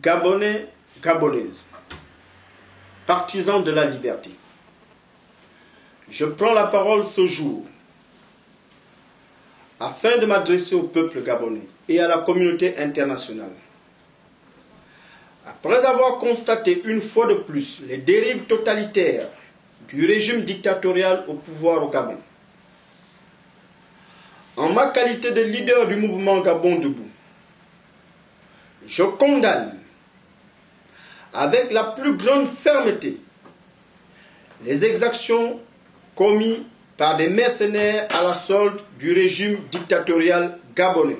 Gabonais, Gabonaises, partisans de la liberté, je prends la parole ce jour afin de m'adresser au peuple gabonais et à la communauté internationale. Après avoir constaté une fois de plus les dérives totalitaires du régime dictatorial au pouvoir au Gabon, en ma qualité de leader du mouvement Gabon Debout, je condamne avec la plus grande fermeté les exactions commises par des mercenaires à la solde du régime dictatorial gabonais.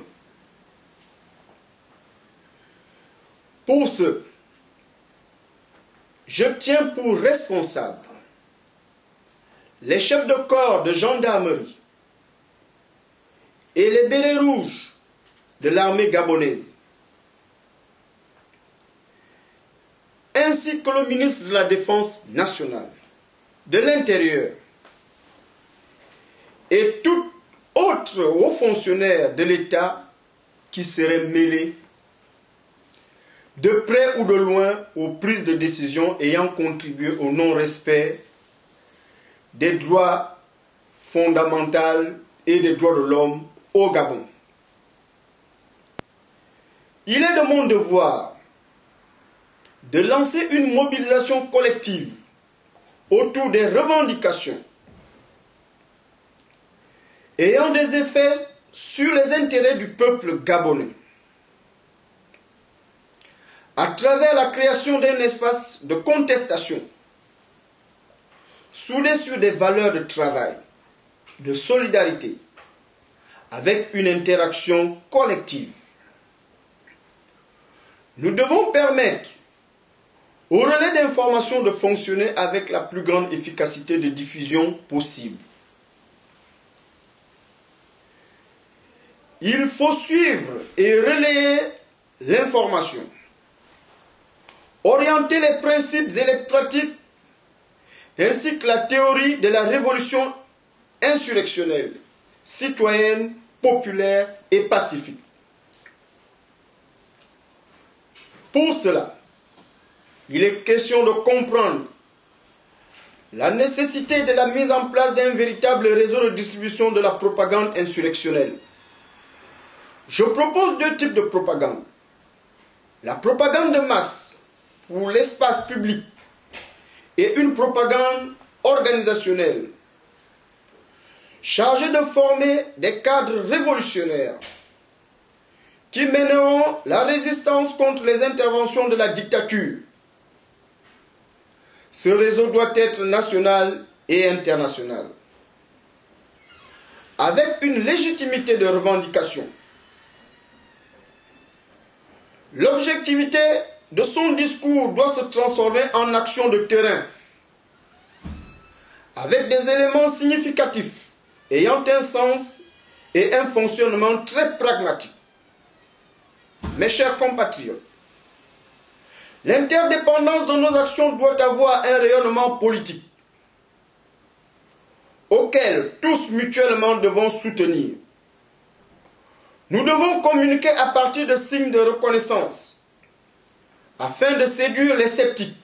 Pour ce, je tiens pour responsables les chefs de corps de gendarmerie et les bérets rouges de l'armée gabonaise, ainsi que le ministre de la Défense nationale, de l'Intérieur et tout autre haut fonctionnaire de l'État qui serait mêlé de près ou de loin aux prises de décision ayant contribué au non-respect des droits fondamentaux et des droits de l'homme au Gabon. Il est de mon devoir de lancer une mobilisation collective autour des revendications ayant des effets sur les intérêts du peuple gabonais, à travers la création d'un espace de contestation soudé sur des valeurs de travail, de solidarité, avec une interaction collective. Nous devons permettre aux relais d'information de fonctionner avec la plus grande efficacité de diffusion possible. Il faut suivre et relayer l'information, orienter les principes et les pratiques, ainsi que la théorie de la révolution insurrectionnelle, citoyenne, populaire et pacifique. Pour cela, il est question de comprendre la nécessité de la mise en place d'un véritable réseau de distribution de la propagande insurrectionnelle. Je propose deux types de propagande. La propagande de masse pour l'espace public et une propagande organisationnelle chargée de former des cadres révolutionnaires qui mèneront la résistance contre les interventions de la dictature. Ce réseau doit être national et international, avec une légitimité de revendication. L'objectivité de son discours doit se transformer en action de terrain, avec des éléments significatifs, ayant un sens et un fonctionnement très pragmatique. Mes chers compatriotes, l'interdépendance de nos actions doit avoir un rayonnement politique, auquel tous mutuellement devons soutenir. Nous devons communiquer à partir de signes de reconnaissance, afin de séduire les sceptiques.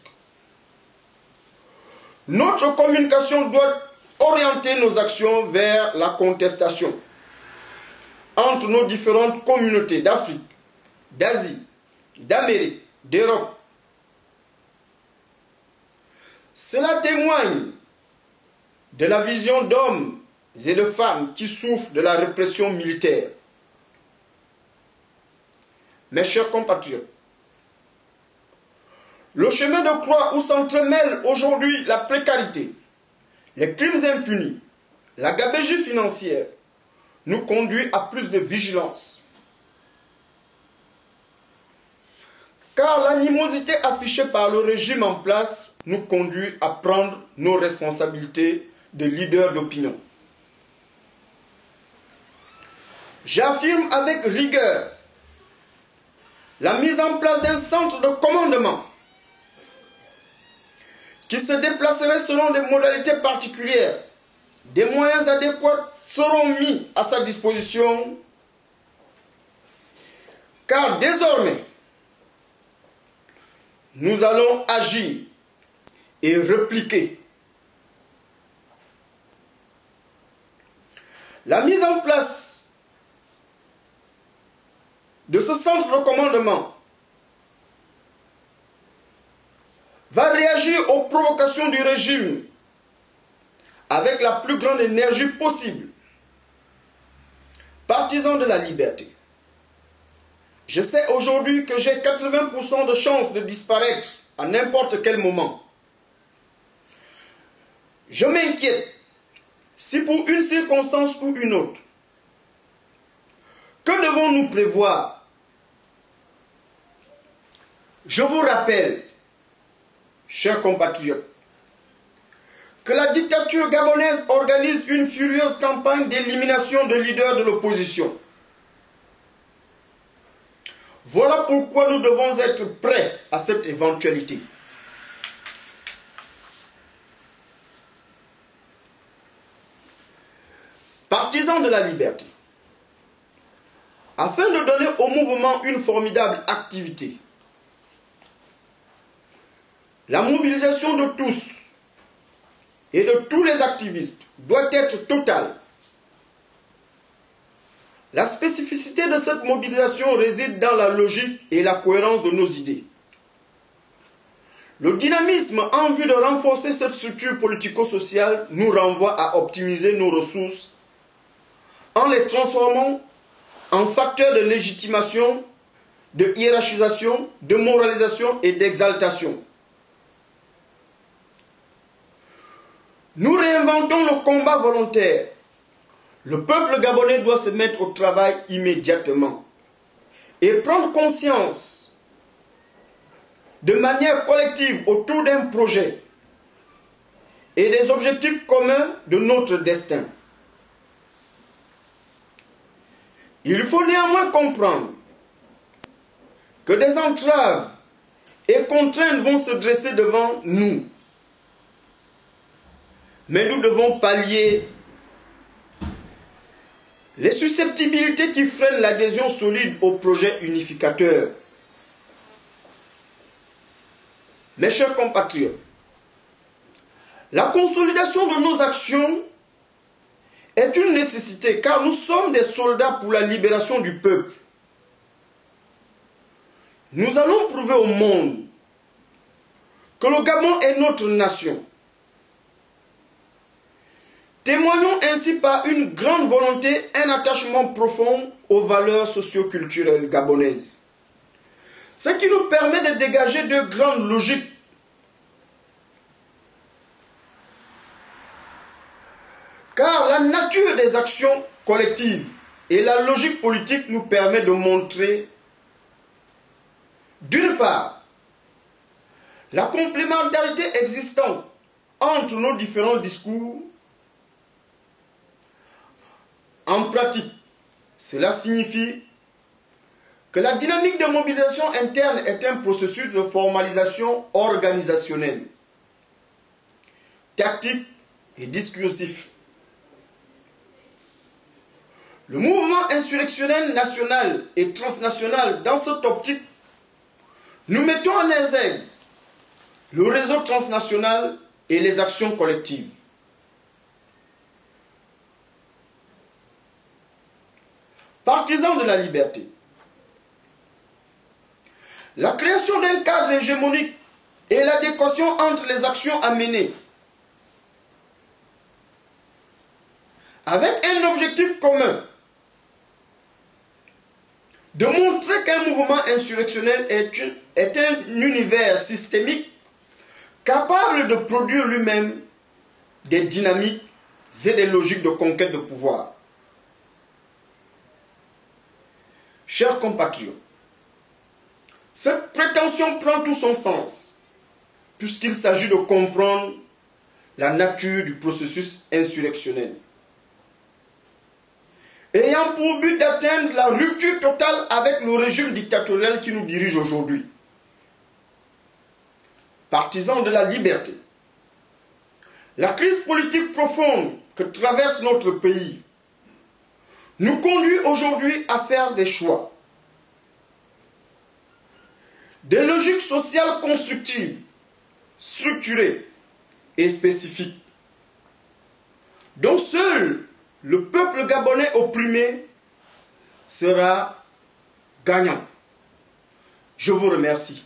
Notre communication doit orienter nos actions vers la contestation entre nos différentes communautés d'Afrique, d'Asie, d'Amérique, d'Europe. Cela témoigne de la vision d'hommes et de femmes qui souffrent de la répression militaire. Mes chers compatriotes, le chemin de croix où s'entremêlent aujourd'hui la précarité, les crimes impunis, la gabegie financière, nous conduit à plus de vigilance. Car l'animosité affichée par le régime en place nous conduit à prendre nos responsabilités de leaders d'opinion. J'affirme avec rigueur la mise en place d'un centre de commandement qui se déplacerait selon des modalités particulières. Des moyens adéquats seront mis à sa disposition, car désormais, nous allons agir et répliquer. La mise en place de ce centre de commandement va réagir aux provocations du régime avec la plus grande énergie possible. Partisans de la liberté, je sais aujourd'hui que j'ai 80% de chances de disparaître à n'importe quel moment. Je m'inquiète si pour une circonstance ou une autre, que devons-nous prévoir? Je vous rappelle, chers compatriotes, que la dictature gabonaise organise une furieuse campagne d'élimination de leaders de l'opposition. Voilà pourquoi nous devons être prêts à cette éventualité. Partisans de la liberté, afin de donner au mouvement une formidable activité, la mobilisation de tous et de tous les activistes doit être totale. La spécificité de cette mobilisation réside dans la logique et la cohérence de nos idées. Le dynamisme en vue de renforcer cette structure politico-sociale nous renvoie à optimiser nos ressources en les transformant en facteurs de légitimation, de hiérarchisation, de moralisation et d'exaltation. Nous réinventons le combat volontaire. Le peuple gabonais doit se mettre au travail immédiatement et prendre conscience de manière collective autour d'un projet et des objectifs communs de notre destin. Il faut néanmoins comprendre que des entraves et contraintes vont se dresser devant nous. Mais nous devons pallier les susceptibilités qui freinent l'adhésion solide au projet unificateur. Mes chers compatriotes, la consolidation de nos actions est une nécessité car nous sommes des soldats pour la libération du peuple. Nous allons prouver au monde que le Gabon est notre nation. Témoignons ainsi par une grande volonté, un attachement profond aux valeurs socio-culturelles gabonaises. Ce qui nous permet de dégager de grandes logiques. Car la nature des actions collectives et la logique politique nous permet de montrer, d'une part, la complémentarité existante entre nos différents discours. En pratique, cela signifie que la dynamique de mobilisation interne est un processus de formalisation organisationnelle, tactique et discursif. Le mouvement insurrectionnel national et transnational, dans cette optique, nous mettons en exergue le réseau transnational et les actions collectives. Partisans de la liberté, la création d'un cadre hégémonique et l'adéquation entre les actions à mener avec un objectif commun de montrer qu'un mouvement insurrectionnel est un univers systémique capable de produire lui-même des dynamiques et des logiques de conquête de pouvoir. Chers compatriotes, cette prétention prend tout son sens, puisqu'il s'agit de comprendre la nature du processus insurrectionnel, ayant pour but d'atteindre la rupture totale avec le régime dictatorial qui nous dirige aujourd'hui. Partisans de la liberté, la crise politique profonde que traverse notre pays nous conduit aujourd'hui à faire des choix. des logiques sociales constructives, structurées et spécifiques, dont seul le peuple gabonais opprimé sera gagnant. Je vous remercie.